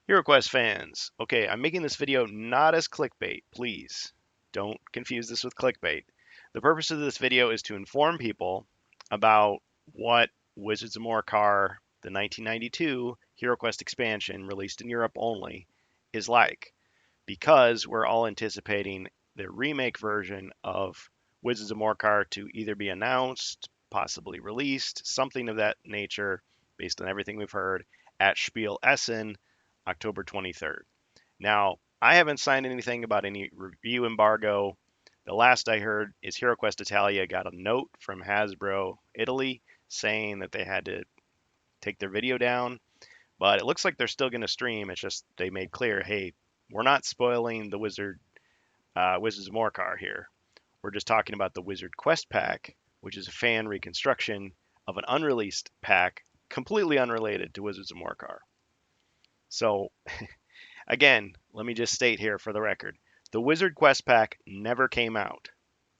HeroQuest fans, okay, I'm making this video not as clickbait. Please don't confuse this with clickbait. The purpose of this video is to inform people about what Wizards of Morcar, the 1992 HeroQuest expansion released in Europe only, is like, because we're all anticipating the remake version of Wizards of Morcar to either be announced, possibly released, something of that nature, based on everything we've heard, at Spiel Essen October 23rd. Now, I haven't signed anything about any review embargo. The last I heard is HeroQuest Italia got a note from Hasbro Italy saying that they had to take their video down, but it looks like they're still going to stream. It's just they made clear, hey, we're not spoiling the Wizards of Morcar here. We're just talking about the Wizard Quest Pack, which is a fan reconstruction of an unreleased pack completely unrelated to Wizards of Morcar. So again, let me just state here for the record, the Wizard Quest Pack never came out.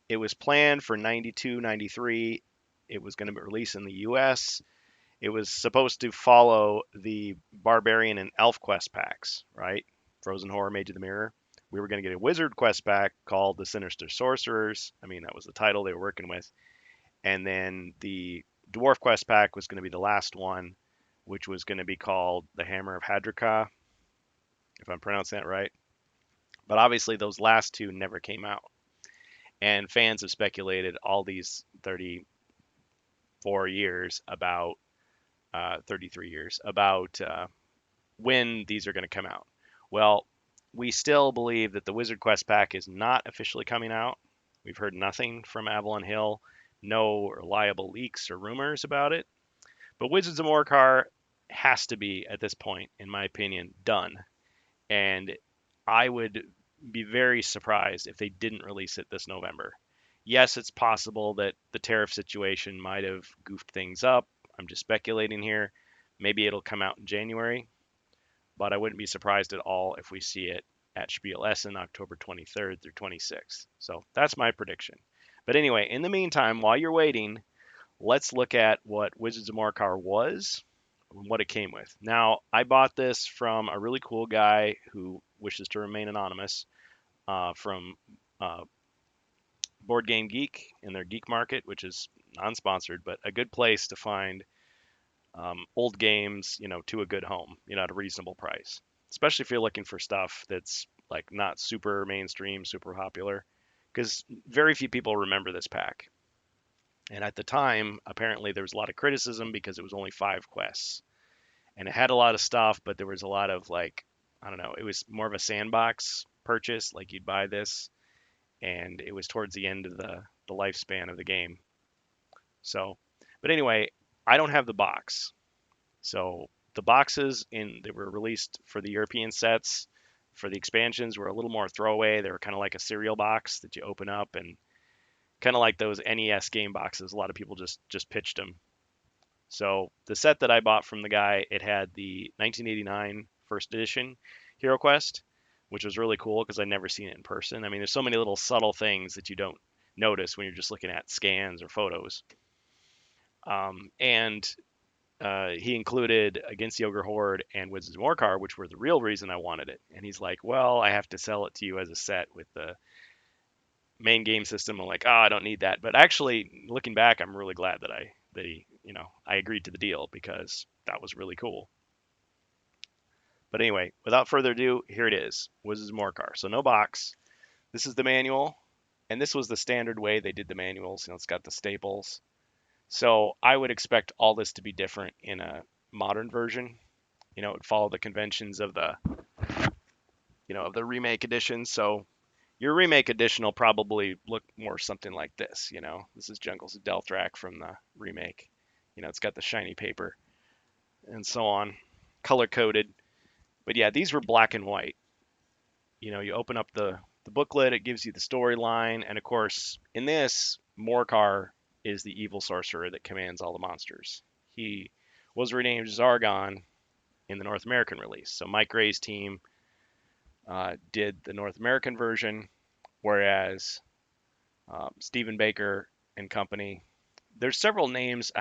It was planned for 92, 93. It was going to be released in the US. It was supposed to follow the Barbarian and Elf Quest packs, right? Frozen Horror, Mage of the Mirror. We were going to get a Wizard Quest pack called the Sinister Sorcerers. I mean, that was the title they were working with. And then the Dwarf Quest pack was going to be the last one, which was going to be called the Hammer of Hadrika, if I'm pronouncing that right. But obviously, those last two never came out. And fans have speculated all these 34 years about, 33 years, about when these are going to come out. Well, we still believe that the Wizard Quest pack is not officially coming out. We've heard nothing from Avalon Hill, no reliable leaks or rumors about it. But Wizards of Morcar has to be, at this point, in my opinion, done. And I would be very surprised if they didn't release it this November. Yes, it's possible that the tariff situation might have goofed things up. I'm just speculating here. Maybe it'll come out in January, but I wouldn't be surprised at all if we see it at Spiel Essen October 23rd through 26th. So that's my prediction. But anyway, in the meantime, while you're waiting, let's look at what Wizards of Morcar was and what it came with. Now, I bought this from a really cool guy who wishes to remain anonymous, from Board Game Geek in their Geek Market, which is non-sponsored, but a good place to find old games, to a good home, at a reasonable price. Especially if you're looking for stuff that's like not super mainstream, super popular, because very few people remember this pack. And at the time, apparently there was a lot of criticism because it was only 5 quests. And it had a lot of stuff, but there was a lot of like, I don't know, it was more of a sandbox purchase. Like you'd buy this, and it was towards the end of the lifespan of the game. So, but anyway, I don't have the box. So the boxes they were released for the European sets. For the expansions were a little more throwaway. They were kind of like a cereal box that you open up, and kind of like those NES game boxes. A lot of people just pitched them. So the set that I bought from the guy, it had the 1989 first edition HeroQuest, which was really cool because I'd never seen it in person. I mean, there's so many little subtle things that you don't notice when you're just looking at scans or photos. And he included Against the Ogre Horde and Wizards of Morcar, which were the real reason I wanted it. And he's like, well, I have to sell it to you as a set with the main game system. I'm like, oh, I don't need that. But actually, looking back, I'm really glad that I agreed to the deal because that was really cool. But anyway, without further ado, here it is, Wizards of Morcar. So no box. This is the manual, and this was the standard way they did the manuals. It's got the staples. So I would expect all this to be different in a modern version. It would follow the conventions of the remake edition. So your remake edition will probably look more something like this. This is Jungles of Delthrak from the remake. It's got the shiny paper and so on, color coded. But yeah, these were black and white. You open up the booklet, it gives you the storyline, and of course, in this, Morcar is the evil sorcerer that commands all the monsters. He was renamed Zargon in the North American release. So Mike Gray's team did the North American version, whereas Stephen Baker and company. There's several names.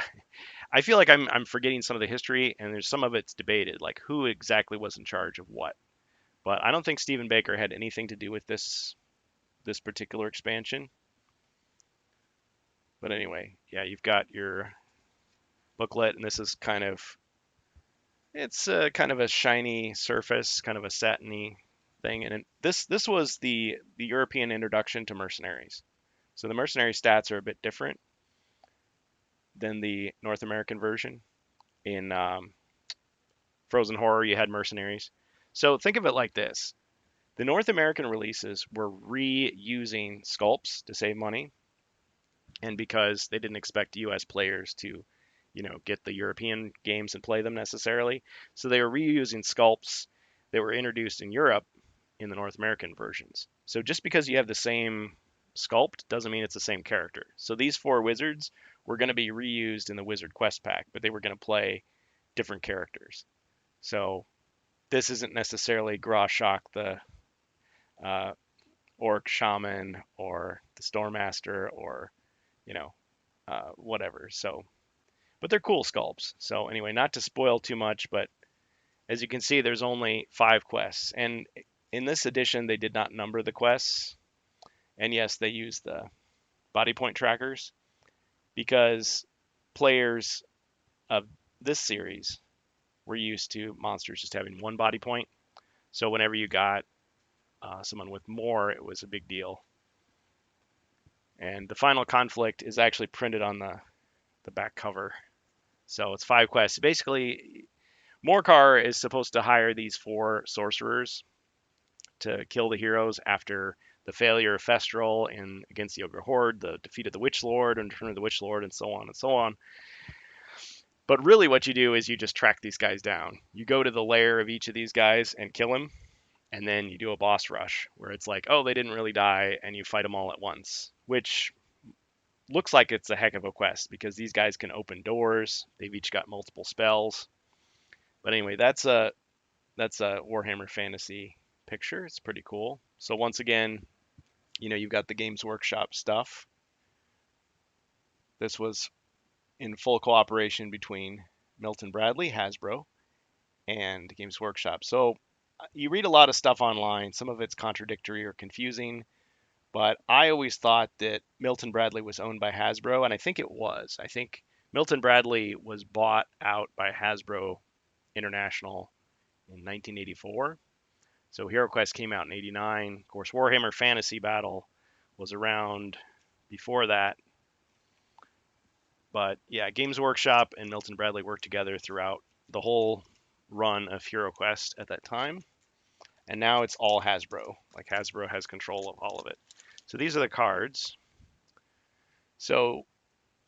I feel like I'm forgetting some of the history, and there's some of it's debated, like who exactly was in charge of what. But I don't think Stephen Baker had anything to do with this particular expansion. But anyway, yeah, you've got your booklet, and this is kind of it's kind of a shiny surface, kind of a satiny thing, and this was the European introduction to mercenaries. So the mercenary stats are a bit different than the North American version. In Frozen Horror, you had mercenaries. So think of it like this: the North American releases were reusing sculpts to save money, and because they didn't expect US players to, get the European games and play them necessarily. So they were reusing sculpts that were introduced in Europe in the North American versions. So just because you have the same sculpt doesn't mean it's the same character. So these four wizards were going to be reused in the Wizard Quest Pack, but they were going to play different characters. So this isn't necessarily Groshok, the uh, Orc Shaman, or the Stormmaster, or whatever. So, but they're cool sculpts. So anyway, not to spoil too much, but as you can see, there's only 5 quests, and in this edition, they did not number the quests. And yes, they used the body point trackers because players of this series were used to monsters just having 1 body point. So whenever you got someone with more, it was a big deal. And the final conflict is actually printed on the back cover. So it's 5 quests. Basically, Morcar is supposed to hire these 4 sorcerers to kill the heroes after the failure of Festral and against the Ogre Horde, the defeat of the Witch Lord and return of the Witch Lord, and so on and so on. But really what you do is you just track these guys down. You go to the lair of each of these guys and kill them, and then you do a boss rush where it's like, oh, they didn't really die, and you fight them all at once, which looks like it's a heck of a quest because these guys can open doors. They've each got multiple spells. But anyway, that's a Warhammer Fantasy picture. It's pretty cool. So once again, you've got the Games Workshop stuff. This was in full cooperation between Milton Bradley, Hasbro, and Games Workshop. So you read a lot of stuff online. Some of it's contradictory or confusing, but I always thought that Milton Bradley was owned by Hasbro, and I think it was. I think Milton Bradley was bought out by Hasbro International in 1984. So HeroQuest came out in 89. Of course, Warhammer Fantasy Battle was around before that. But yeah, Games Workshop and Milton Bradley worked together throughout the whole run of HeroQuest at that time. And now it's all Hasbro. Like Hasbro has control of all of it. So these are the cards. So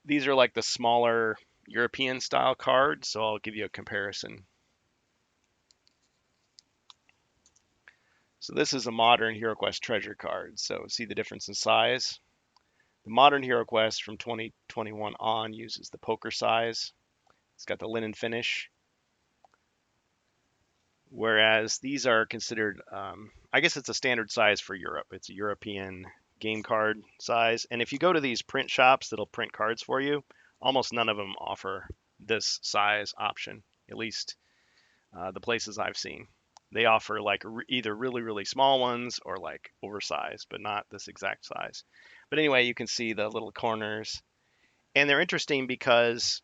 these are like the smaller European style cards. So I'll give you a comparison. So this is a modern HeroQuest treasure card. So see the difference in size? The modern HeroQuest from 2021 on uses the poker size. It's got the linen finish. Whereas these are considered, I guess it's a standard size for Europe. It's a European game card size. And if you go to these print shops that'll print cards for you, almost none of them offer this size option, at least the places I've seen. They offer like either really, really small ones or like oversized, but not this exact size. But anyway, you can see the little corners. And they're interesting because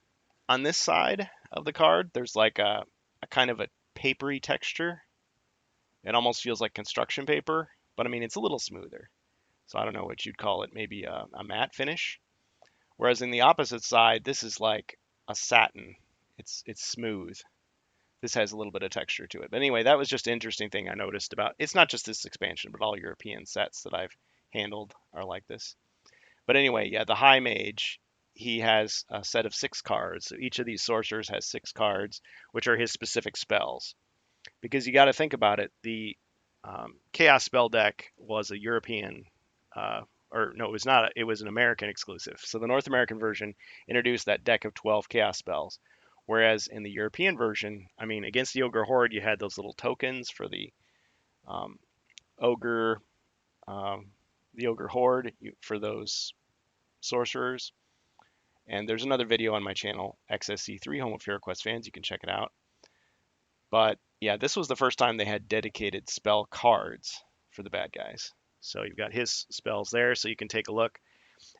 on this side of the card, there's like a kind of a papery texture. It almost feels like construction paper, but I mean, it's a little smoother. So I don't know what you'd call it, maybe a matte finish. Whereas in the opposite side, this is like a satin. It's smooth. This has a little bit of texture to it. But anyway, that was just an interesting thing I noticed about. It's not just this expansion, but all European sets that I've handled are like this. But anyway, yeah, the High Mage, he has a set of 6 cards. So each of these sorcerers has 6 cards, which are his specific spells. Because you got to think about it, the Chaos spell deck was a European, or no, it was not. It was an American exclusive. So the North American version introduced that deck of 12 Chaos spells. Whereas in the European version, I mean, against the Ogre Horde, you had those little tokens for the Ogre, um, the Ogre Horde for those sorcerers. And there's another video on my channel, XSC3, Home of HeroQuest Fans. You can check it out. But yeah, this was the first time they had dedicated spell cards for the bad guys. So you've got his spells there, so you can take a look.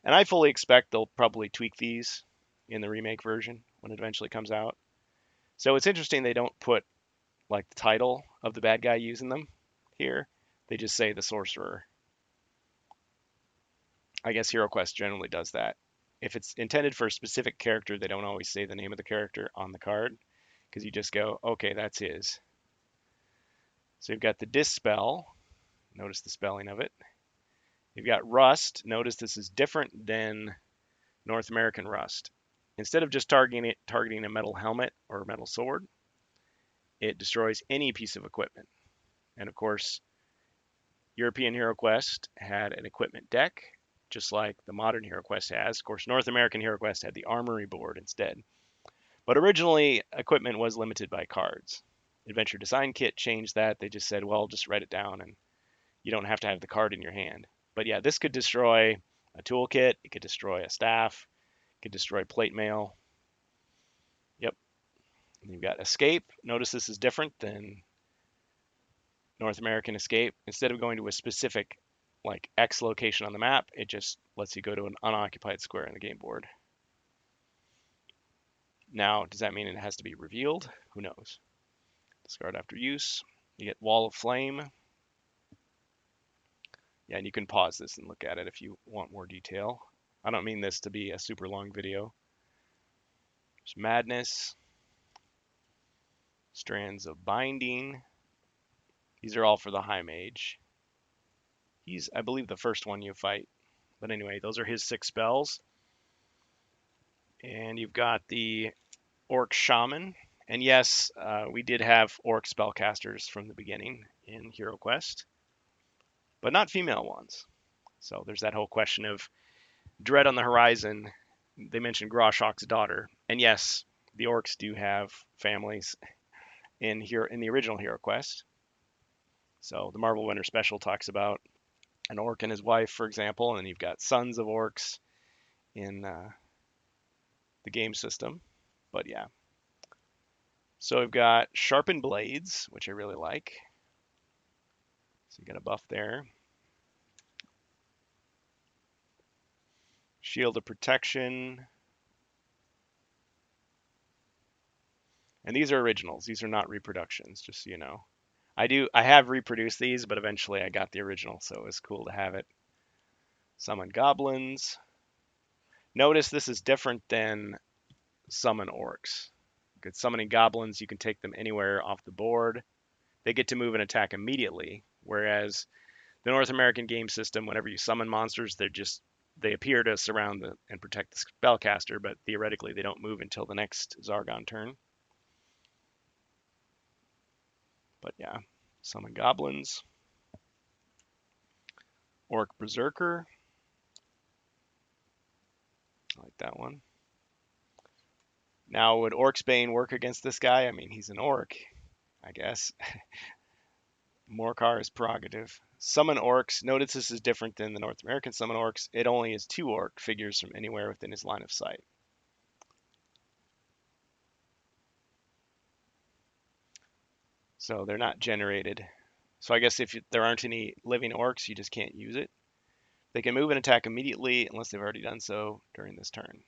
And I fully expect they'll probably tweak these in the remake version when it eventually comes out. So it's interesting they don't put like the title of the bad guy using them here. They just say the Sorcerer. I guess HeroQuest generally does that. If it's intended for a specific character, they don't always say the name of the character on the card, because you just go, okay, that's his. So you've got the Dispel. Notice the spelling of it. You've got Rust. Notice this is different than North American Rust. Instead of just targeting a metal helmet or a metal sword, it destroys any piece of equipment. And of course, European HeroQuest had an equipment deck, just like the modern HeroQuest has. Of course, North American HeroQuest had the armory board instead. But originally, equipment was limited by cards. Adventure Design Kit changed that. They just said, well, just write it down and you don't have to have the card in your hand. But yeah, this could destroy a toolkit. It could destroy a staff. It could destroy plate mail. Yep. And you've got Escape. Notice this is different than North American Escape. Instead of going to a specific like X location on the map, it just lets you go to an unoccupied square on the game board. Now, does that mean it has to be revealed? Who knows? Discard after use. You get Wall of Flame. Yeah, and you can pause this and look at it if you want more detail. I don't mean this to be a super long video. There's Madness. Strands of Binding. These are all for the High Mage. He's, I believe, the first one you fight. But anyway, those are his 6 spells. And you've got the Orc Shaman. And yes, we did have Orc spellcasters from the beginning in HeroQuest, but not female ones. So there's that whole question of Dread on the horizon. They mentioned Groshok's daughter. And yes, the Orcs do have families in the original HeroQuest. So the Marvel Winter Special talks about an Orc and his wife, for example, and then you've got sons of Orcs in the game system. But yeah. So we've got Sharpened Blades, which I really like. So you got a buff there. Shield of Protection. And these are originals. These are not reproductions, just so you know. I have reproduced these, but eventually I got the original, so it was cool to have it. Summon Goblins. Notice this is different than Summon Orcs. Good summoning Goblins, you can take them anywhere off the board. They get to move and attack immediately, whereas the North American game system, whenever you summon monsters, they appear to surround and protect the spellcaster, but theoretically they don't move until the next Zargon turn. But yeah, summon Goblins. Orc Berserker. I like that one. Now, would Orc's Bane work against this guy? I mean, he's an Orc, I guess. Morcar is prerogative. Summon Orcs. Notice this is different than the North American Summon Orcs. It only is 2 Orc figures from anywhere within his line of sight. So they're not generated. So I guess if there aren't any living Orcs, you just can't use it. They can move and attack immediately unless they've already done so during this turn.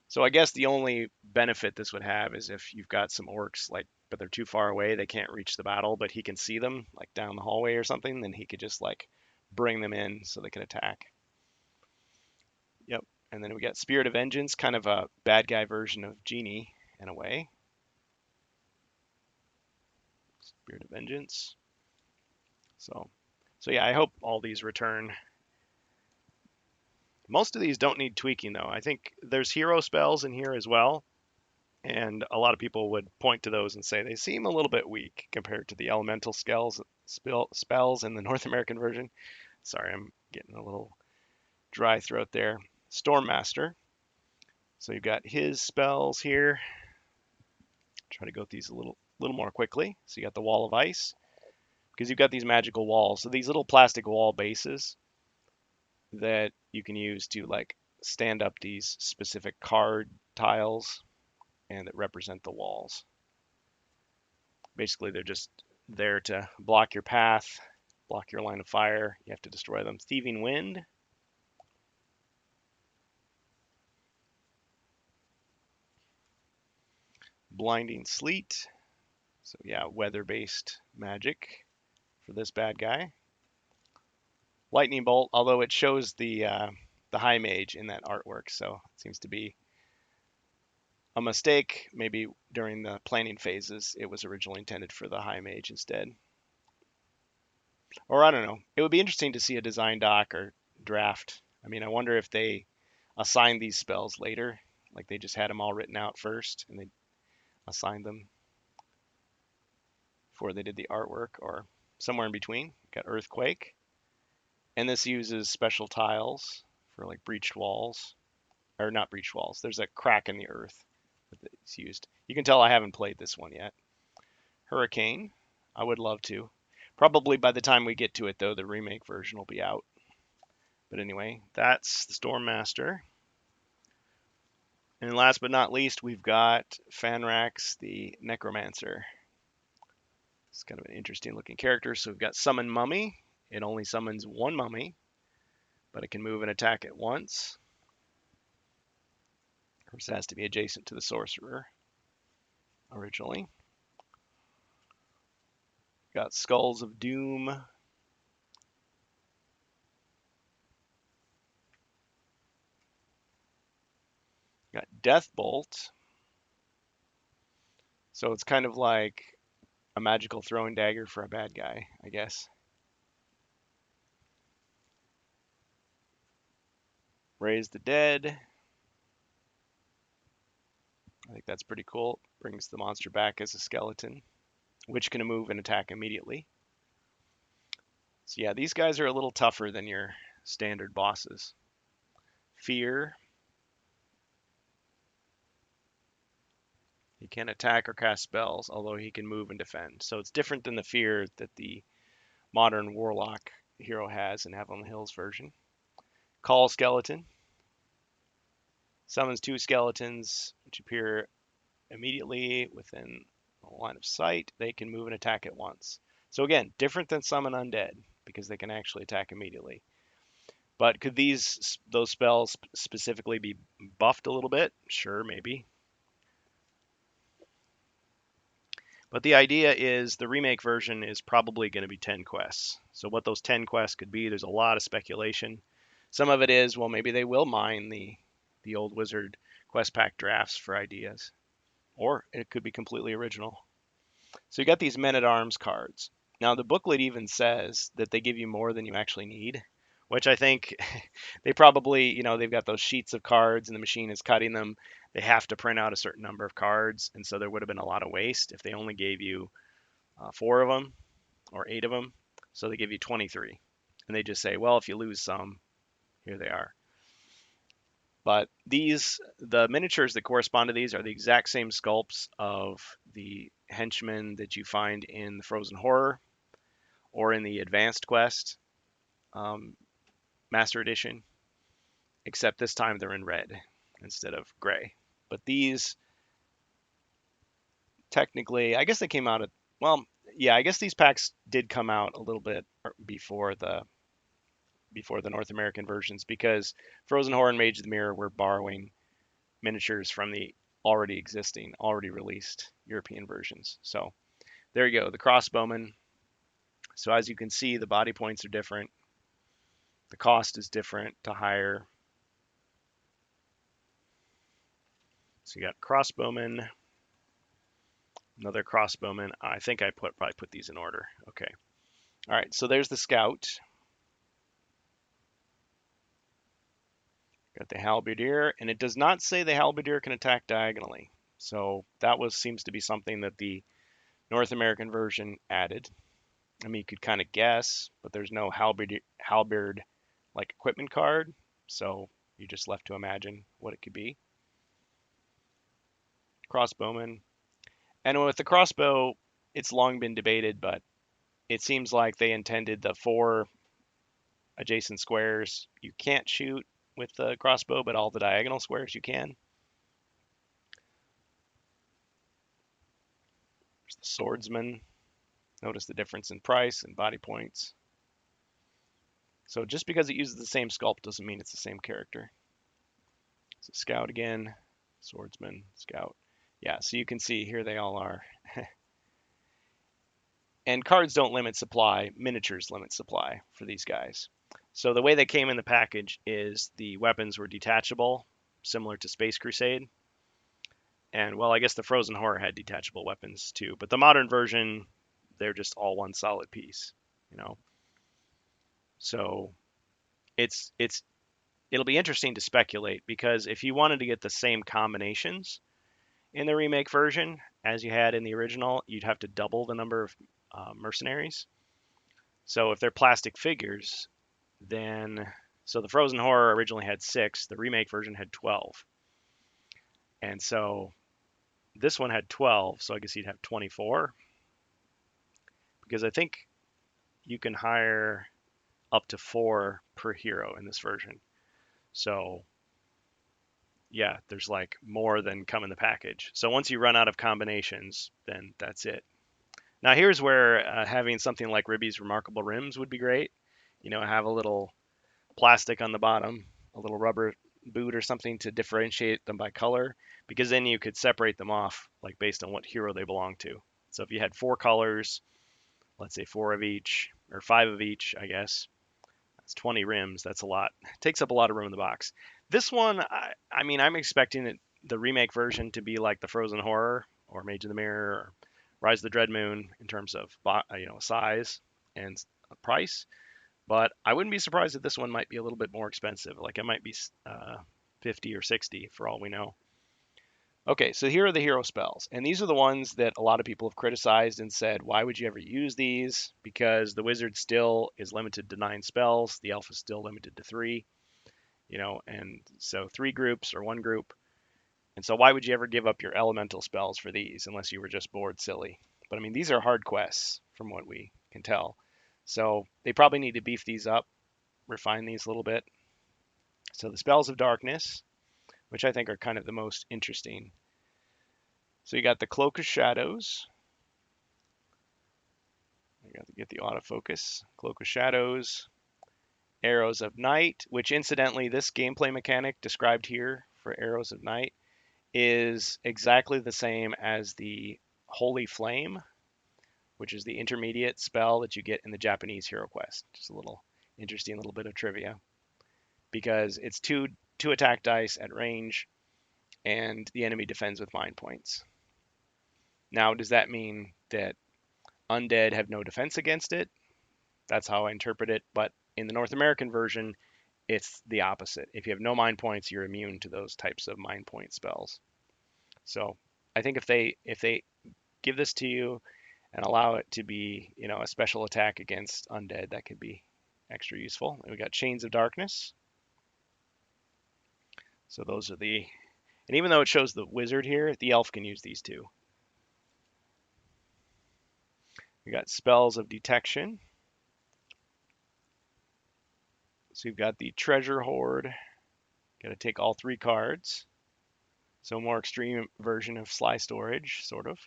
So I guess the only benefit this would have is if you've got some Orcs, but they're too far away, they can't reach the battle, but he can see them, like down the hallway or something, then he could just bring them in so they can attack. Yep. And then we got Spirit of Vengeance, kind of a bad guy version of Genie in a way. Spirit of Vengeance. So yeah, I hope all these return. Most of these don't need tweaking, though. I think there's hero spells in here as well, and a lot of people would point to those and say they seem a little bit weak compared to the elemental spells in the North American version. Sorry, I'm getting a little dry throat there. Stormmaster. So you've got his spells here. Try to go through these a little more quickly. So you got the Wall of Ice, because you've got these magical walls. So these little plastic wall bases that you can use to stand up these specific card tiles and that represent the walls. Basically, they're just there to block your path, block your line of fire. You have to destroy them. Thieving Wind. Blinding Sleet. So yeah, weather-based magic for this bad guy. Lightning Bolt, although it shows the High Mage in that artwork, so it seems to be a mistake. Maybe during the planning phases, it was originally intended for the High Mage instead. Or I don't know. It would be interesting to see a design doc or draft. I mean, I wonder if they assigned these spells later, like they just had them all written out first and they assigned them before they did the artwork, or somewhere in between. Got Earthquake. And this uses special tiles for like breached walls. Or not breached walls. There's a crack in the earth that's used. You can tell I haven't played this one yet. Hurricane. I would love to. Probably by the time we get to it, though, the remake version will be out. But anyway, that's the Stormmaster. And last but not least, we've got Fanrax, the Necromancer. It's kind of an interesting looking character. So we've got Summon Mummy. It only summons one mummy, but it can move and attack at once. Of course, it has to be adjacent to the Sorcerer originally. Got Skulls of Doom. Got Deathbolt. So it's kind of like a magical throwing dagger for a bad guy, I guess. Raise the Dead. I think that's pretty cool. Brings the monster back as a skeleton, which can move and attack immediately. So yeah, these guys are a little tougher than your standard bosses. Fear. He can't attack or cast spells, although he can move and defend. So it's different than the Fear that the modern Warlock hero has in Avalon Hill's version. Call Skeleton. Summons two skeletons, which appear immediately within a line of sight. They can move and attack at once. So again, different than Summon Undead, because they can actually attack immediately. But could those spells specifically be buffed a little bit? Sure, maybe. But the idea is the remake version is probably going to be 10 quests. So what those 10 quests could be, there's a lot of speculation. Some of it is, well, maybe they will mine the old Wizard Quest Pack drafts for ideas. Or it could be completely original. So you got these Men-at-Arms cards. Now the booklet even says that they give you more than you actually need, which I think they probably, they've got those sheets of cards and the machine is cutting them. They have to print out a certain number of cards, and so there would have been a lot of waste if they only gave you 4 of them or 8 of them. So they give you 23, and they just say, well, if you lose some, here they are. But the miniatures that correspond to these are the exact same sculpts of the henchmen that you find in the Frozen Horror or in the Advanced Quest Master Edition, except this time they're in red instead of gray. But these, technically, I guess they came out I guess these packs did come out a little bit before the North American versions, because Frozen Horror and Mage of the Mirror were borrowing miniatures from the already released European versions. So there you go, the Crossbowman. So as you can see, the body points are different. The cost is different to hire. So you got Crossbowman, another Crossbowman. I think I probably put these in order. Okay. All right, so there's the Scout. Got the Halberdier, and it does not say the Halberdier can attack diagonally. So that seems to be something that the North American version added. I mean, you could kind of guess, but there's no halberd like equipment card, so you're just left to imagine what it could be. Crossbowman. And with the crossbow, it's long been debated, but it seems like they intended the 4 adjacent squares you can't shoot, with the crossbow, but all the diagonal squares you can. There's the swordsman. Notice the difference in price and body points. So just because it uses the same sculpt doesn't mean it's the same character. So scout again, swordsman, scout. Yeah, so you can see here they all are. And cards don't limit supply, miniatures limit supply for these guys. So the way they came in the package is the weapons were detachable, similar to Space Crusade. And well, I guess the Frozen Horror had detachable weapons too, but the modern version, they're just all one solid piece, you know. So it'll be interesting to speculate, because if you wanted to get the same combinations in the remake version as you had in the original, you'd have to double the number of mercenaries. So if they're plastic figures, then so the Frozen Horror originally had 6, the remake version had 12. And so this one had 12, so I guess you'd have 24. Because I think you can hire up to 4 per hero in this version. So yeah, there's like more than come in the package. So once you run out of combinations, then that's it. Now here's where having something like Ribby's Remarkable Rims would be great. You know, have a little plastic on the bottom, a little rubber boot or something to differentiate them by color, because then you could separate them off like based on what hero they belong to. So if you had 4 colors, let's say 4 of each or 5 of each, I guess, that's 20 rims. That's a lot. It takes up a lot of room in the box. This one, I mean, I'm expecting the remake version to be like the Frozen Horror or Mage of the Mirror or Rise of the Dread Moon in terms of size and price. But I wouldn't be surprised if this one might be a little bit more expensive. Like it might be 50 or 60 for all we know. Okay, so here are the hero spells. And these are the ones that a lot of people have criticized and said, why would you ever use these? Because the wizard still is limited to 9 spells. The elf is still limited to 3. And so 3 groups or 1 group. And so why would you ever give up your elemental spells for these unless you were just bored silly? But I mean, these are hard quests from what we can tell. So they probably need to beef these up, refine these a little bit. So the spells of darkness, which I think are kind of the most interesting. So you got the Cloak of Shadows. I got to get the autofocus. Cloak of Shadows. Arrows of Night, which incidentally, this gameplay mechanic described here for Arrows of Night is exactly the same as the Holy Flame, which is the intermediate spell that you get in the Japanese HeroQuest. Just a little interesting little bit of trivia, because it's two attack dice at range, and the enemy defends with mind points. Now, does that mean that undead have no defense against it? That's how I interpret it. But in the North American version, it's the opposite. If you have no mind points, you're immune to those types of mind point spells. So I think if they give this to you and allow it to be, a special attack against undead, that could be extra useful. And we got Chains of Darkness. So those are and even though it shows the wizard here, the elf can use these too. We got Spells of Detection. So you've got the Treasure Hoard. Got to take all 3 cards. So more extreme version of Sly Storage, sort of.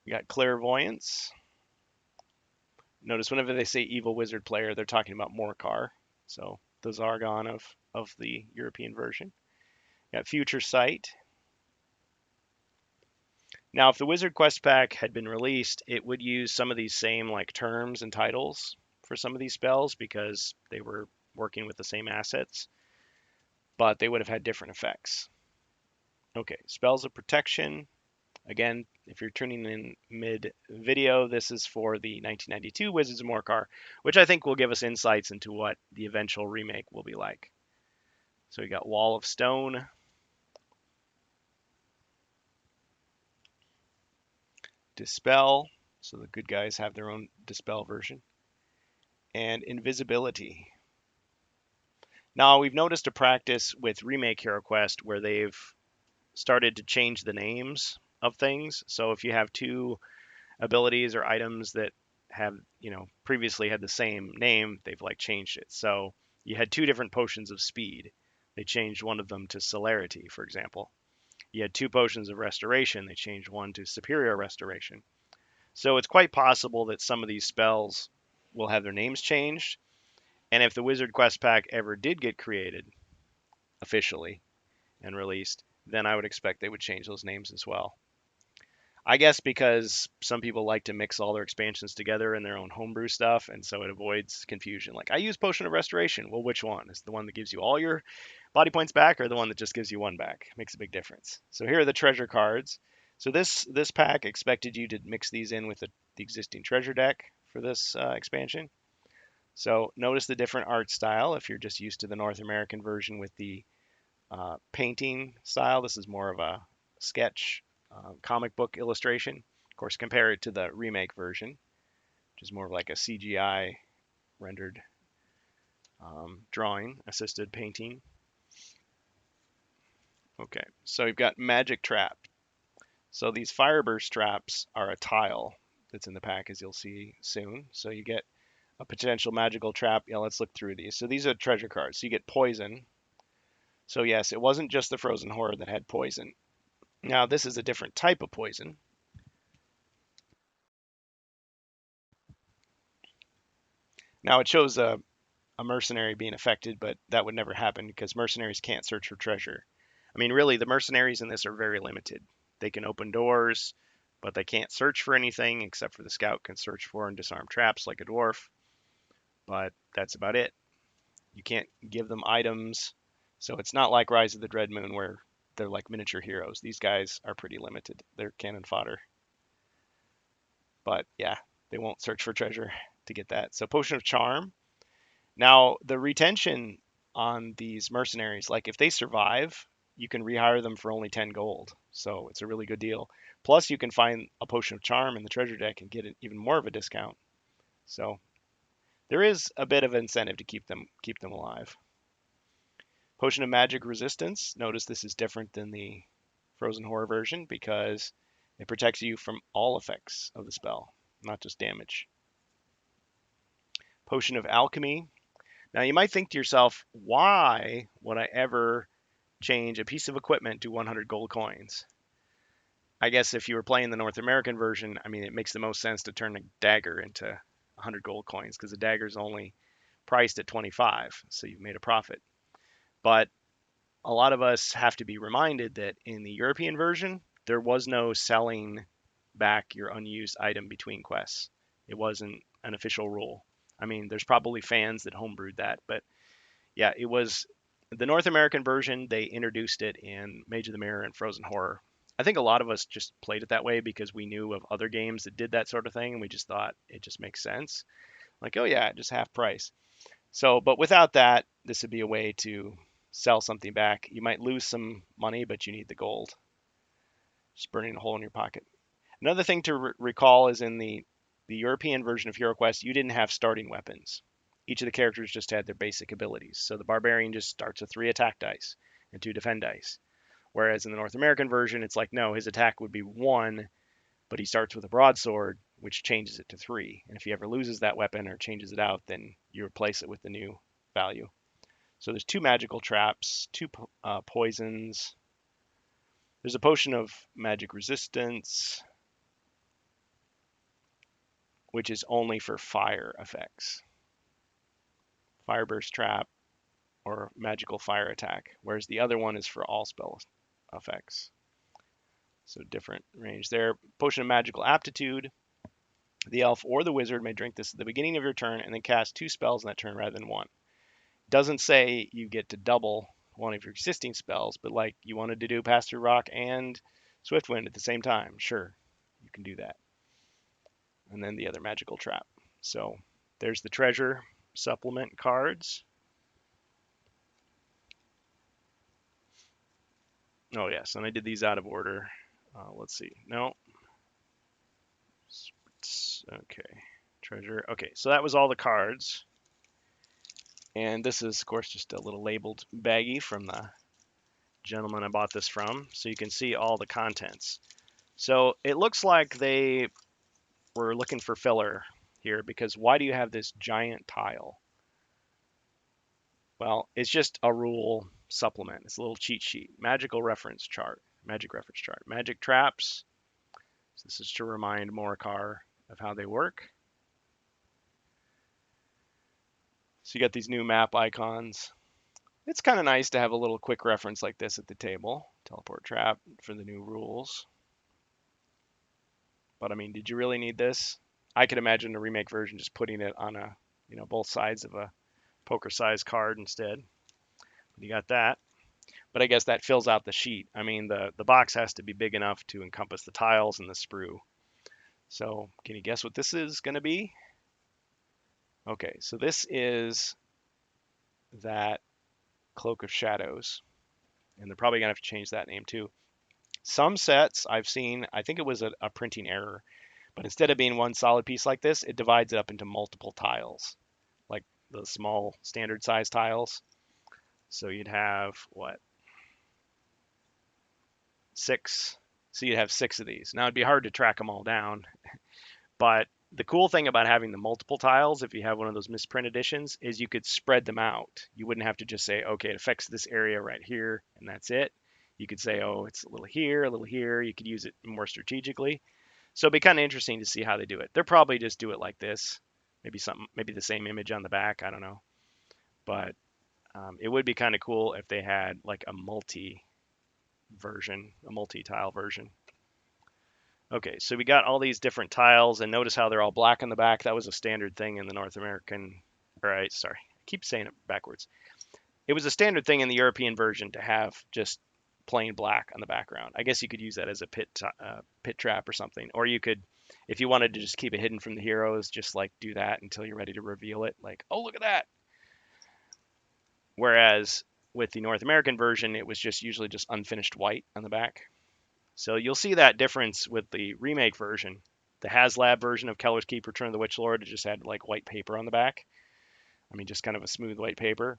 We got Clairvoyance. Notice whenever they say evil wizard player, they're talking about Morcar. So the Zargon of the European version. Got Future Sight. Now, if the Wizard Quest Pack had been released, it would use some of these same like terms and titles for some of these spells because they were working with the same assets, but they would have had different effects. Okay, Spells of Protection. Again, if you're tuning in mid-video, this is for the 1992 Wizards of Morcar, which I think will give us insights into what the eventual remake will be like. So we got Wall of Stone. Dispel, so the good guys have their own Dispel version. And Invisibility. Now, we've noticed a practice with Remake HeroQuest where they've started to change the names of things. So if you have 2 abilities or items that have, previously had the same name, they've like changed it. So You had 2 different potions of speed. They changed one of them to celerity, for example. You had 2 potions of restoration. They changed one to superior restoration. So it's quite possible that some of these spells will have their names changed. And if the Wizard Quest Pack ever did get created officially and released, then I would expect they would change those names as well. I guess because some people like to mix all their expansions together in their own homebrew stuff, and so it avoids confusion. Like, I use Potion of Restoration. Well, which one? Is the one that gives you all your body points back, or the one that just gives you 1 back? Makes a big difference. So here are the treasure cards. So this pack expected you to mix these in with the existing treasure deck for this expansion. So notice the different art style. If you're just used to the North American version with the painting style, this is more of a sketch comic book illustration. Of course, compare it to the remake version, which is more of like a CGI rendered drawing, assisted painting. Okay, so you've got magic trap. So these fireburst traps are a tile that's in the pack, as you'll see soon. So you get a potential magical trap. Yeah, let's look through these. So these are treasure cards. So you get poison. So yes, it wasn't just the Frozen Horror that had poison. Now this is a different type of poison. Now it shows a mercenary being affected, but that would never happen because mercenaries can't search for treasure. I mean, really, the mercenaries in this are very limited. They can open doors, but they can't search for anything except for the scout can search for and disarm traps like a dwarf. But that's about it. You can't give them items. So it's not like Rise of the Dread Moon where they're like miniature heroes. These guys are pretty limited. They're cannon fodder. But yeah, they won't search for treasure to get that. So Potion of Charm. Now, the retention on these mercenaries, like if they survive, you can rehire them for only 10 gold. So it's a really good deal. Plus, you can find a Potion of Charm in the treasure deck and get even more of a discount. So there is a bit of incentive to keep them alive. Potion of Magic Resistance. Notice this is different than the Frozen Horror version because it protects you from all effects of the spell, not just damage. Potion of Alchemy. Now you might think to yourself, why would I ever change a piece of equipment to 100 gold coins? I guess if you were playing the North American version, I mean, it makes the most sense to turn a dagger into 100 gold coins because the dagger is only priced at 25, so you've made a profit. But a lot of us have to be reminded that in the European version, there was no selling back your unused item between quests. It wasn't an official rule. I mean, there's probably fans that homebrewed that, but yeah, it was the North American version. They introduced it in Mage of the Mirror and Frozen Horror. I think a lot of us just played it that way because we knew of other games that did that sort of thing, and we just thought it just makes sense. Like, oh yeah, just half price. So, but without that, this would be a way to sell something back. You might lose some money, but you need the gold. Just burning a hole in your pocket. Another thing to recall is in the European version of HeroQuest, you didn't have starting weapons. Each of the characters just had their basic abilities. So the Barbarian just starts with 3 attack dice and 2 defend dice. Whereas in the North American version, it's like, no, his attack would be 1, but he starts with a broadsword, which changes it to 3. And if he ever loses that weapon or changes it out, then you replace it with the new value. So there's 2 magical traps, 2 poisons. There's a potion of magic resistance, which is only for fire effects. Fire burst trap or magical fire attack, whereas the other one is for all spell effects. So different range there. Potion of magical aptitude. The elf or the wizard may drink this at the beginning of your turn and then cast 2 spells in that turn rather than 1. Doesn't say you get to double one of your existing spells, but like you wanted to do Pass Through Rock and Swiftwind at the same time, sure, you can do that. And then the other magical trap. So there's the treasure supplement cards. Oh yes, and I did these out of order. Let's see. No. Okay. Treasure. Okay, so that was all the cards. And this is, of course, just a little labeled baggie from the gentleman I bought this from. So you can see all the contents. So it looks like they were looking for filler here because why do you have this giant tile? Well, it's just a rule supplement. It's a little cheat sheet. Magical reference chart. Magic reference chart. Magic traps. So this is to remind Morcar of how they work. So you got these new map icons. It's kind of nice to have a little quick reference like this at the table. Teleport trap for the new rules. But I mean, did you really need this? I could imagine a remake version just putting it on a, both sides of a poker-sized card instead. You got that. But I guess that fills out the sheet. I mean, the box has to be big enough to encompass the tiles and the sprue. So can you guess what this is going to be? Okay, so this is that Cloak of Shadows. And they're probably going to have to change that name too. Some sets I've seen, I think it was a printing error, but instead of being one solid piece like this, it divides it up into multiple tiles, like the small standard size tiles. So you'd have, what, 6? So you'd have 6 of these. Now it'd be hard to track them all down, but the cool thing about having the multiple tiles, if you have one of those misprint editions, is you could spread them out. You wouldn't have to just say, okay, it affects this area right here, and that's it. You could say, oh, it's a little here, a little here. You could use it more strategically. So it'd be kind of interesting to see how they do it. They'll probably just do it like this. Maybe the same image on the back. I don't know. But it would be kind of cool if they had like a multi-tile version. Okay, so we got all these different tiles, and notice how they're all black on the back. That was a standard thing in the North American, sorry, I keep saying it backwards. It was a standard thing in the European version to have just plain black on the background. I guess you could use that as a pit trap or something, or you could, if you wanted to just keep it hidden from the heroes, just like do that until you're ready to reveal it. Like, oh, look at that. Whereas with the North American version, it was just usually just unfinished white on the back. So you'll see that difference with the remake version. The HasLab version of Keller's Keep Return of the Witch Lord, it just had like white paper on the back. I mean, just kind of a smooth white paper.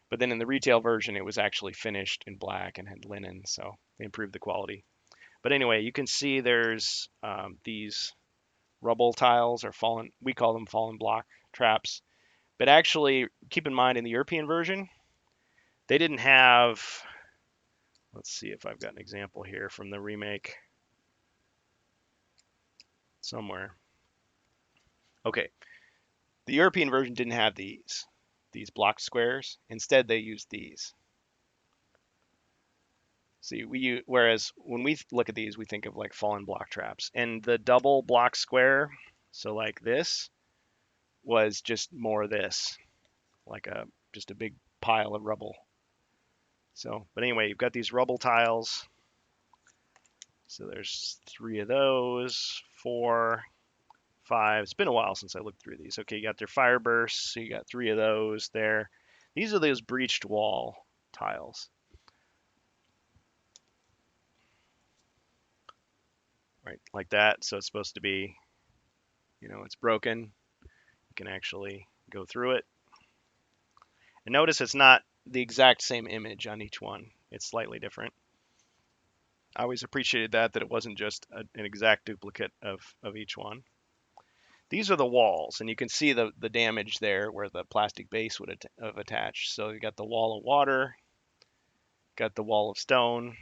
But then in the retail version, it was actually finished in black and had linen, so they improved the quality. But anyway, you can see there's these rubble tiles, or fallen, we call them fallen block traps. But actually, keep in mind, in the European version, they didn't have, let's see if I've got an example here from the remake somewhere. Okay, the European version didn't have these block squares. Instead, they used these. See, whereas when we look at these, we think of like fallen block traps. And the double block square, so like this, was just more this, like just a big pile of rubble. So, but anyway, you've got these rubble tiles. So there's 3 of those, 4, 5. It's been a while since I looked through these. Okay, you got their fire bursts. So you got 3 of those there. These are those breached wall tiles. Right, like that. So it's supposed to be, it's broken. You can actually go through it. And notice it's not the exact same image on each one. It's slightly different. I always appreciated that it wasn't just an exact duplicate of each one. These are the walls, and you can see the damage there where the plastic base would have attached. So you got the wall of water, got the wall of stone,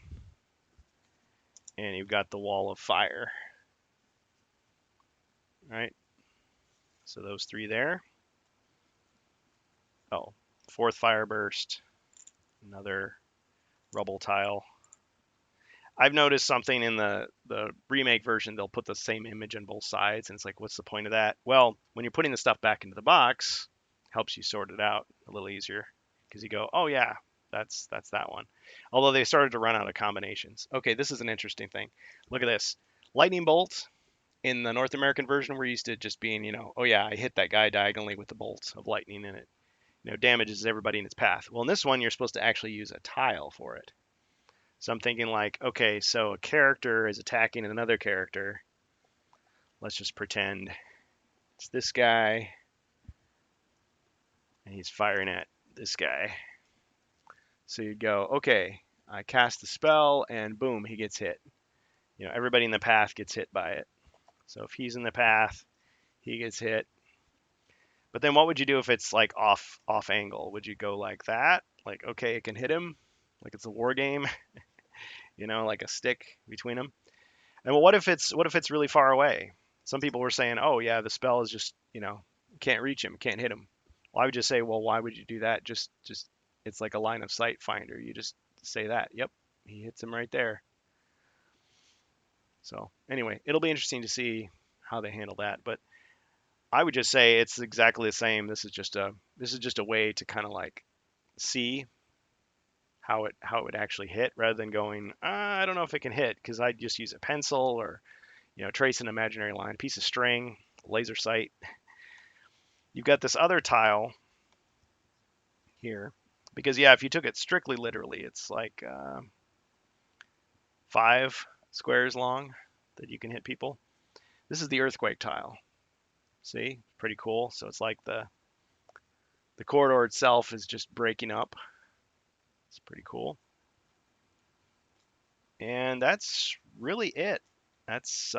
and you've got the wall of fire. All right, so those 3 there. Oh, 4th fire burst, another rubble tile. I've noticed something in the remake version, they'll put the same image on both sides, and it's like, what's the point of that? Well, when you're putting the stuff back into the box, it helps you sort it out a little easier, because you go, oh yeah, that's that one. Although they started to run out of combinations. Okay, this is an interesting thing. Look at this. Lightning bolt in the North American version, we're used to just being, oh yeah, I hit that guy diagonally with the bolt of lightning in it. Damages everybody in its path. Well, in this one, you're supposed to actually use a tile for it. So I'm thinking like, okay, so a character is attacking another character. Let's just pretend it's this guy, and he's firing at this guy. So you go, okay, I cast the spell, and boom, he gets hit. Everybody in the path gets hit by it. So if he's in the path, he gets hit. But then what would you do if it's like off angle? Would you go like that? Like, okay, it can hit him, like it's a war game, you know, like a stick between them. And well, what if it's really far away? Some people were saying, oh yeah, the spell is just, you know, can't reach him, can't hit him. Well, I would just say, well, why would you do that? Just it's like a line of sight finder. You just say that. Yep, he hits him right there. So anyway, it'll be interesting to see how they handle that. But I would just say it's exactly the same. This is just a way to kind of like see how it would actually hit rather than going, I don't know if it can hit, because I'd just use a pencil or, you know, trace an imaginary line, piece of string, laser sight. You've got this other tile here, because yeah, if you took it strictly literally, it's like 5 squares long that you can hit people. This is the earthquake tile. See, pretty cool. So it's like the corridor itself is just breaking up. It's pretty cool. And that's really it. That's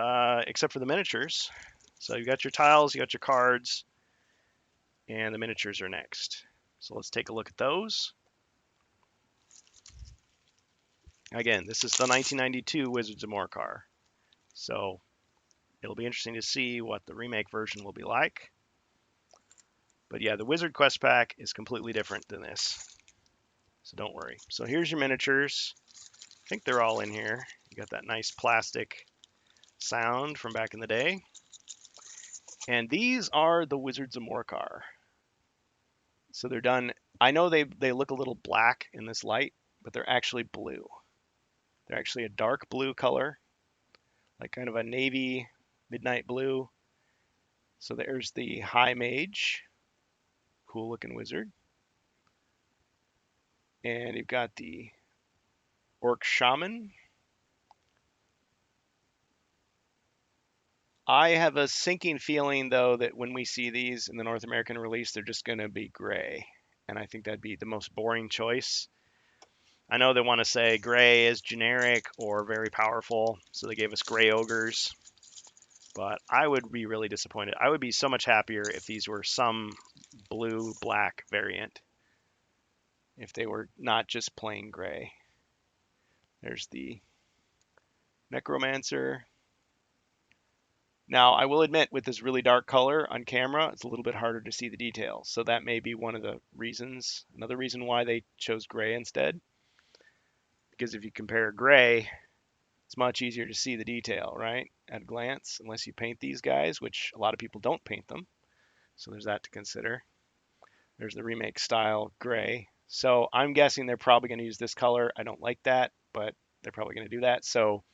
except for the miniatures. So you got your tiles, you got your cards, and the miniatures are next. So let's take a look at those. Again, this is the 1992 Wizards of Morcar. So it'll be interesting to see what the remake version will be like. But yeah, the Wizard Quest Pack is completely different than this. So don't worry. So here's your miniatures. I think they're all in here. You got that nice plastic sound from back in the day. And these are the Wizards of Morcar. So they're done. I know they look a little black in this light, but they're actually blue. They're actually a dark blue color, like kind of a navy midnight blue. So there's the High Mage, cool looking wizard. And you've got the Orc Shaman. I have a sinking feeling, though, that when we see these in the North American release, they're just going to be gray. And I think that'd be the most boring choice. I know they want to say gray is generic or very powerful, so they gave us gray ogres. But I would be really disappointed. I would be so much happier if these were some blue-black variant. If they were not just plain gray. There's the Necromancer. Now, I will admit, with this really dark color on camera, it's a little bit harder to see the details. So that may be one of the reasons, another reason why they chose gray instead. Because if you compare gray, it's much easier to see the detail, right? At a glance, unless you paint these guys, which a lot of people don't paint them. So there's that to consider. There's the remake style gray. So I'm guessing they're probably going to use this color. I don't like that, but they're probably going to do that. So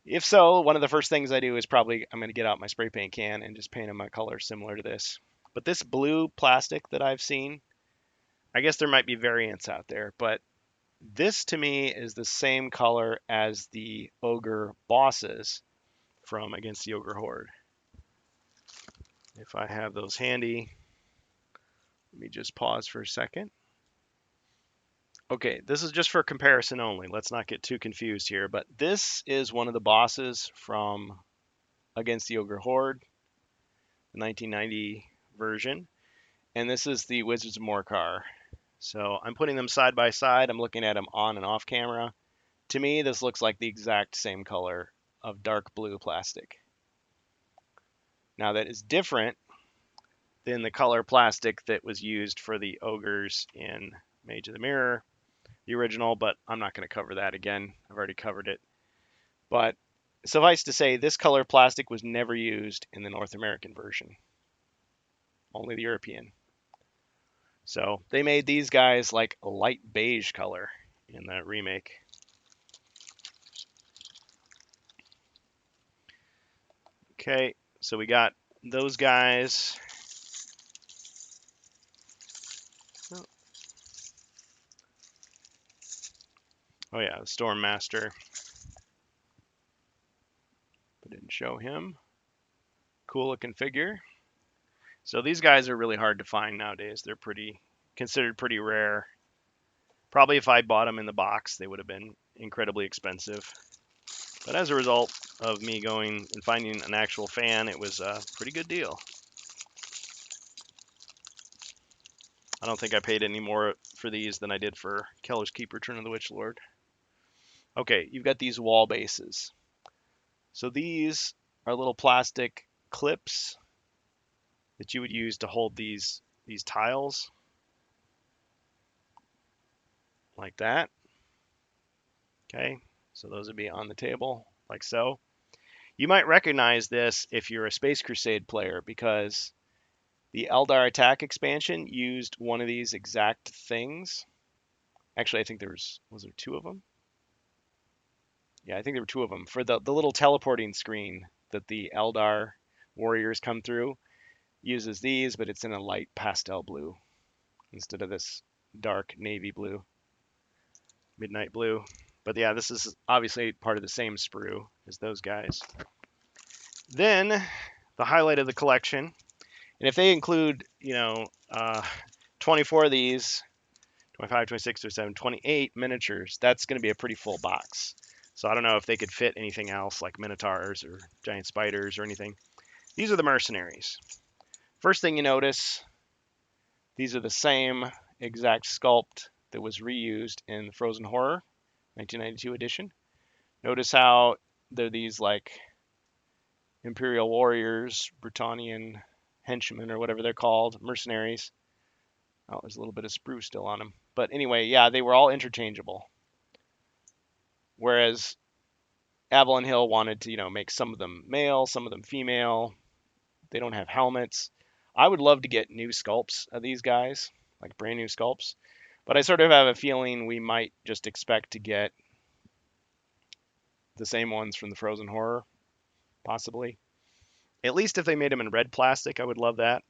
if so, one of the first things I do is probably I'm going to get out my spray paint can and just paint them a color similar to this. But this blue plastic that I've seen, I guess there might be variants out there, but this to me is the same color as the ogre bosses from Against the Ogre Horde. If I have those handy, let me just pause for a second. Okay, this is just for comparison only. Let's not get too confused here, but this is one of the bosses from Against the Ogre Horde, the 1990 version, and this is the Wizards of Morcar. So I'm putting them side by side. I'm looking at them on and off camera. To me, this looks like the exact same color of dark blue plastic. Now that is different than the color plastic that was used for the ogres in Mage of the Mirror, the original, but I'm not going to cover that again. I've already covered it. But suffice to say, this color plastic was never used in the North American version, only the European. So they made these guys like a light beige color in the remake. Okay, so we got those guys. Oh yeah, the Storm Master. But didn't show him. Cool looking figure. So these guys are really hard to find nowadays. They're considered pretty rare. Probably if I bought them in the box, they would have been incredibly expensive. But as a result of me going and finding an actual fan, it was a pretty good deal. I don't think I paid any more for these than I did for Keller's Keep, Return of the Witch Lord. Okay, you've got these wall bases. So these are little plastic clips that you would use to hold these tiles like that. Okay, so those would be on the table like so. You might recognize this if you're a Space Crusade player because the Eldar Attack expansion used one of these exact things. Actually, I think was there two of them? Yeah, I think there were two of them. For the little teleporting screen that the Eldar warriors come through, uses these, but it's in a light pastel blue instead of this dark navy blue, midnight blue. But yeah, this is obviously part of the same sprue as those guys. Then the highlight of the collection, and if they include, 24 of these, 25, 26, 27, 28 miniatures, that's going to be a pretty full box. So I don't know if they could fit anything else like minotaurs or giant spiders or anything. These are the mercenaries. First thing you notice, these are the same exact sculpt that was reused in the Frozen Horror 1992 edition. Notice how they're these like Imperial warriors, Bretonnian henchmen or whatever they're called, mercenaries. Oh, there's a little bit of sprue still on them. But anyway, yeah, they were all interchangeable. Whereas Avalon Hill wanted to, make some of them male, some of them female. They don't have helmets. I would love to get new sculpts of these guys, like brand new sculpts. But I sort of have a feeling we might just expect to get the same ones from the Frozen Horror, possibly. At least if they made them in red plastic, I would love that.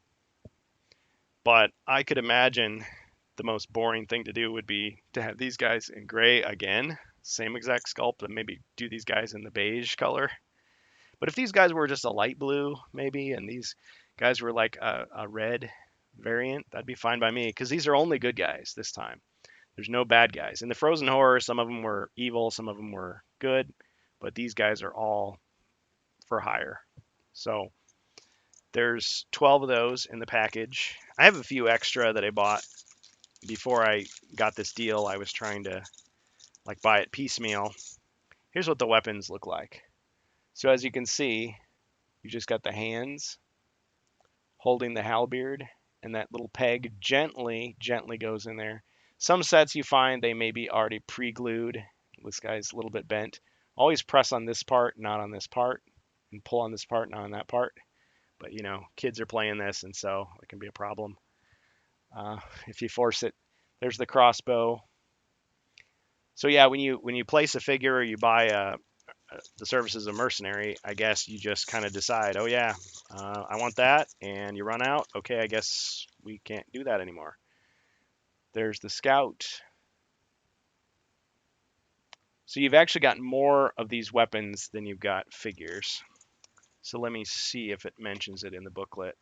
But I could imagine the most boring thing to do would be to have these guys in gray again, same exact sculpt, and maybe do these guys in the beige color. But if these guys were just a light blue, maybe, and these guys were like a red variant, that'd be fine by me, because these are only good guys this time. There's no bad guys. In the Frozen Horror, some of them were evil, some of them were good, but these guys are all for hire. So there's 12 of those in the package. I have a few extra that I bought before I got this deal. I was trying to buy it piecemeal. Here's what the weapons look like. So as you can see, you just got the hands holding the halberd, and that little peg gently goes in there. Some sets you find they may be already pre-glued. This guy's a little bit bent. Always press on this part, not on this part, and pull on this part, not on that part. But kids are playing this, and so it can be a problem if you force it. There's the crossbow. So yeah, when you place a figure or you buy the services of Mercenary, I guess you just kind of decide, oh yeah, I want that, and you run out. Okay, I guess we can't do that anymore. There's the Scout. So you've actually got more of these weapons than you've got figures. So let me see if it mentions it in the booklet.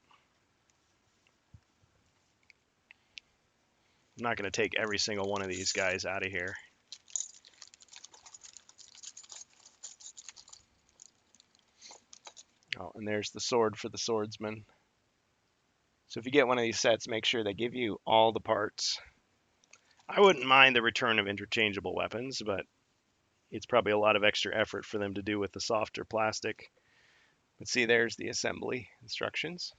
I'm not going to take every single one of these guys out of here. Oh, and there's the sword for the swordsman. So if you get one of these sets, make sure they give you all the parts. I wouldn't mind the return of interchangeable weapons, but it's probably a lot of extra effort for them to do with the softer plastic. But see, there's the assembly instructions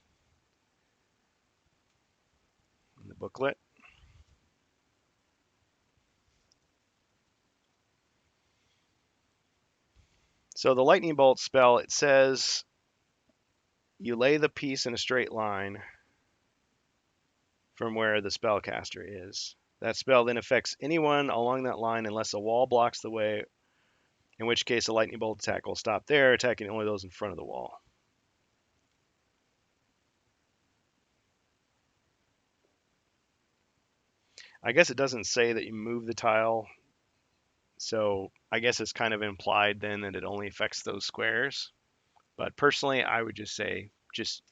in the booklet. So the lightning bolt spell, it says you lay the piece in a straight line from where the spellcaster is. That spell then affects anyone along that line unless a wall blocks the way, in which case a lightning bolt attack will stop there, attacking only those in front of the wall. I guess it doesn't say that you move the tile, so I guess it's kind of implied then that it only affects those squares. But personally, I would just say just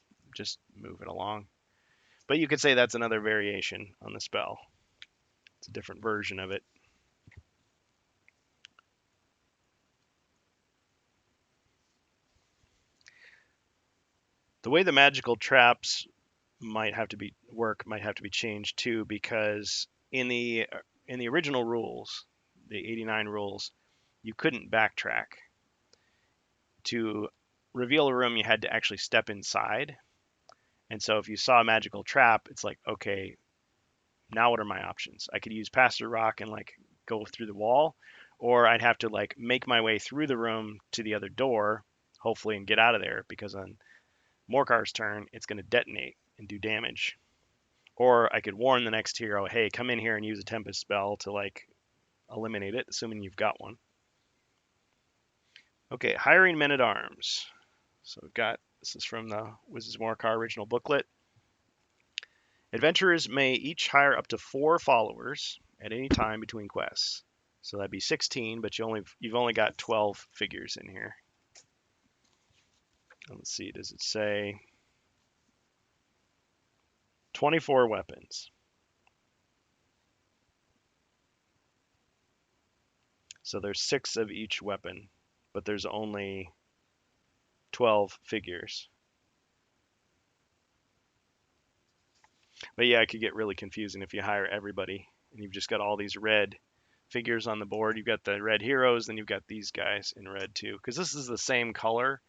move it along. But you could say that's another variation on the spell. It's a different version of it. The way the magical traps might have to be changed too, because in the original rules, the 89 rules, you couldn't backtrack. To reveal a room, you had to actually step inside. And so if you saw a magical trap, it's like, okay, now what are my options? I could use Pass the Rock and like go through the wall, or I'd have to like make my way through the room to the other door, hopefully, and get out of there, because on Morcar's turn, it's going to detonate and do damage. Or I could warn the next hero, hey, come in here and use a Tempest spell to like eliminate it, assuming you've got one. Okay, hiring men-at-arms. So we've got, this is from the Wizards of Morcar original booklet. Adventurers may each hire up to 4 followers at any time between quests. So that'd be 16, but you've only got 12 figures in here. Let's see, does it say 24 weapons? So there's 6 of each weapon, but there's only 12 figures. But yeah, it could get really confusing if you hire everybody and you've just got all these red figures on the board. You've got the red heroes, then you've got these guys in red too, because this is the same color.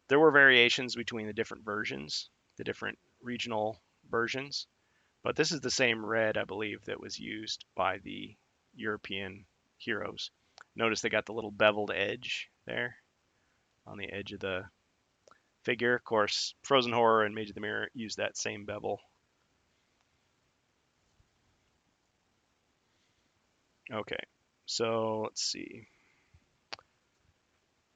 There were variations between the different versions, the different regional versions, but this is the same red, I believe, that was used by the European heroes. Notice they got the little beveled edge there on the edge of the figure. Of course, Frozen Horror and Mage of the Mirror use that same bevel. Okay, so let's see.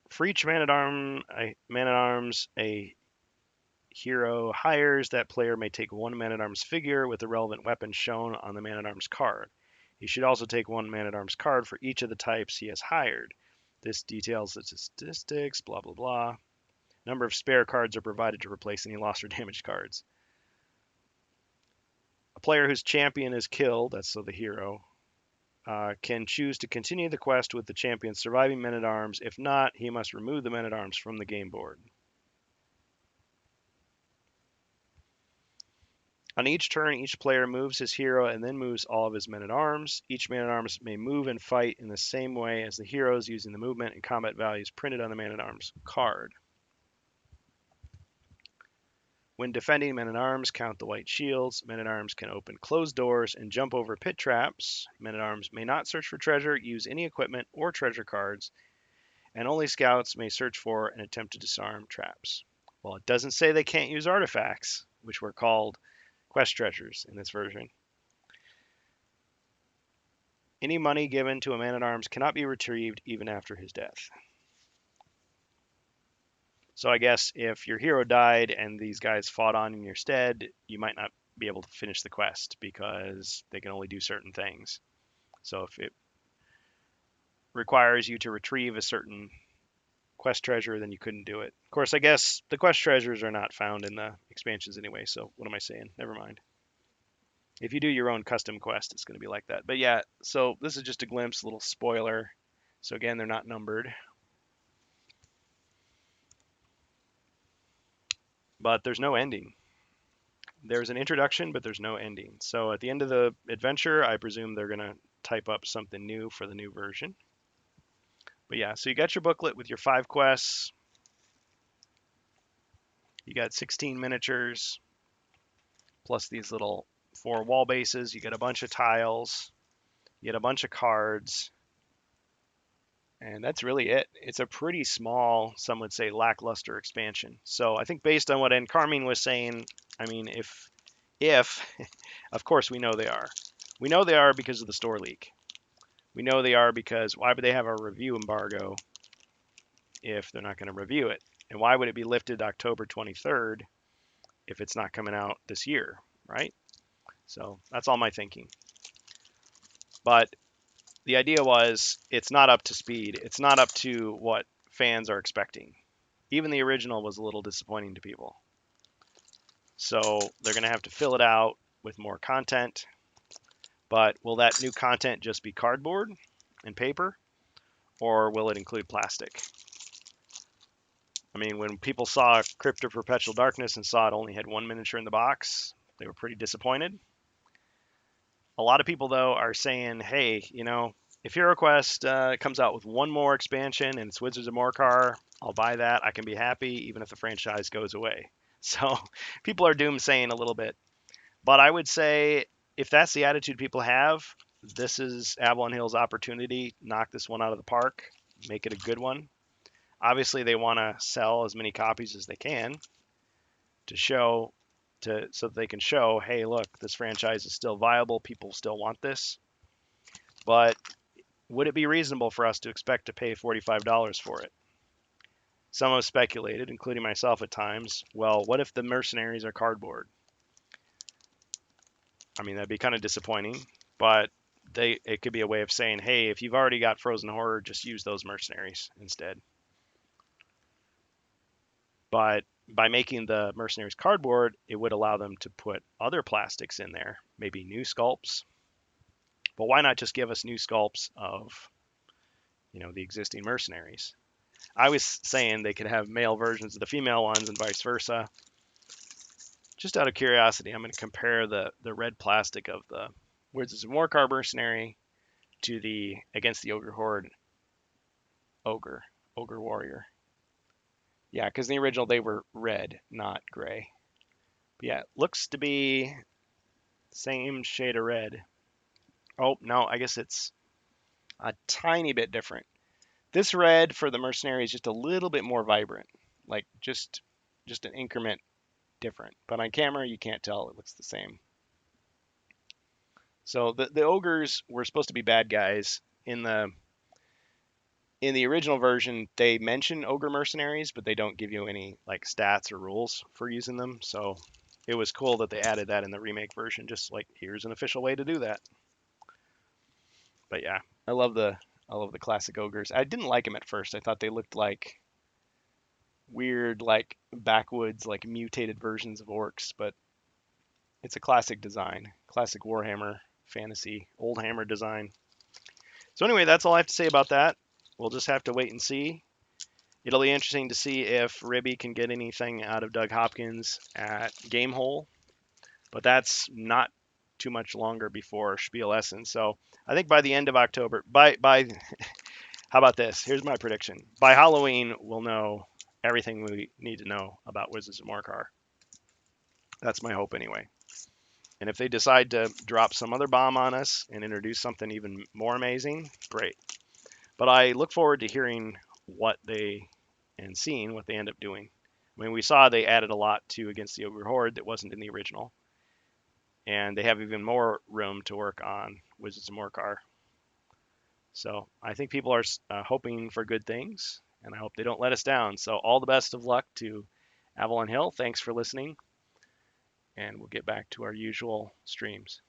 For each man-at-arms a hero hires, that player may take 1 man-at-arms figure with the relevant weapon shown on the man-at-arms card. He should also take 1 man-at-arms card for each of the types he has hired. This details the statistics, blah, blah, blah. Number of spare cards are provided to replace any lost or damaged cards. A player whose champion is killed, that's so the hero, can choose to continue the quest with the champion's surviving men-at-arms. If not, he must remove the men-at-arms from the game board. On each turn, each player moves his hero and then moves all of his men-at-arms. Each man-at-arms may move and fight in the same way as the heroes, using the movement and combat values printed on the man-at-arms card. When defending, men-at-arms count the white shields. Men-at-arms can open closed doors and jump over pit traps. Men-at-arms may not search for treasure, use any equipment or treasure cards, and only scouts may search for and attempt to disarm traps. Well, it doesn't say they can't use artifacts, which were called quest treasures in this version. Any money given to a man-at-arms cannot be retrieved even after his death. So I guess if your hero died and these guys fought on in your stead, you might not be able to finish the quest because they can only do certain things. So if it requires you to retrieve a certain quest treasure, then you couldn't do it. Of course, I guess the quest treasures are not found in the expansions anyway, so what am I saying? Never mind. If you do your own custom quest, it's going to be like that. But yeah, so this is just a glimpse, a little spoiler. So again, they're not numbered. But there's no ending. There's an introduction, but there's no ending. So at the end of the adventure, I presume they're going to type up something new for the new version. But yeah, so you got your booklet with your 5 quests. You got 16 miniatures, plus these little 4 wall bases. You get a bunch of tiles. You get a bunch of cards. And that's really it. It's a pretty small, some would say lackluster expansion. So I think based on what Carmine was saying, I mean, if, of course we know they are. We know they are because of the store leak. We know they are because why would they have a review embargo if they're not going to review it? And why would it be lifted October 23rd if it's not coming out this year, right? So that's all my thinking. But the idea was it's not up to speed. It's not up to what fans are expecting. Even the original was a little disappointing to people. So they're going to have to fill it out with more content. But will that new content just be cardboard and paper? Or will it include plastic? I mean, when people saw Crypt of Perpetual Darkness and saw it only had one miniature in the box, they were pretty disappointed. A lot of people, though, are saying, hey, you know, if HeroQuest comes out with one more expansion and it's Wizards of Morcar, I'll buy that. I can be happy even if the franchise goes away. So people are doomsaying a little bit. But I would say if that's the attitude people have, this is Avalon Hill's opportunity. Knock this one out of the park, make it a good one. Obviously, they want to sell as many copies as they can to show so that they can show, hey, look, this franchise is still viable. People still want this. But would it be reasonable for us to expect to pay $45 for it? Some have speculated, including myself at times, well, what if the mercenaries are cardboard? I mean, that'd be kind of disappointing, but it could be a way of saying, hey, if you've already got Frozen Horror, just use those mercenaries instead. But by making the mercenaries cardboard, it would allow them to put other plastics in there, maybe new sculpts. But why not just give us new sculpts of, you know, the existing mercenaries? I was saying they could have male versions of the female ones and vice versa. Just out of curiosity, I'm going to compare the red plastic of the Wizards of Morcar mercenary to the against the Ogre Horde Ogre Warrior. Yeah, because in the original they were red, not gray. But yeah, looks to be same shade of red. Oh no, I guess it's a tiny bit different. This red for the mercenary is just a little bit more vibrant, like just an increment different. But on camera you can't tell; it looks the same. So the ogres were supposed to be bad guys in the original version. They mention ogre mercenaries, but they don't give you any like stats or rules for using them. So it was cool that they added that in the remake version. Just like here's an official way to do that. But yeah, I love the classic ogres. I didn't like them at first. I thought they looked like weird, like backwoods, like mutated versions of orcs. But it's a classic design, classic Warhammer fantasy, old hammer design. So anyway, that's all I have to say about that. We'll just have to wait and see. It'll be interesting to see if Ribby can get anything out of Doug Hopkins at Gamehole, but that's not too much longer before Spiel Essen. So I think by the end of October, by how about this? Here's my prediction: by Halloween, we'll know everything we need to know about Wizards of Morcar. That's my hope anyway. And if they decide to drop some other bomb on us and introduce something even more amazing, great. But I look forward to hearing and seeing what they end up doing. I mean, we saw they added a lot to Against the Ogre Horde that wasn't in the original. And they have even more room to work on Wizards of Morcar. So I think people are hoping for good things, and I hope they don't let us down. So all the best of luck to Avalon Hill. Thanks for listening, and we'll get back to our usual streams.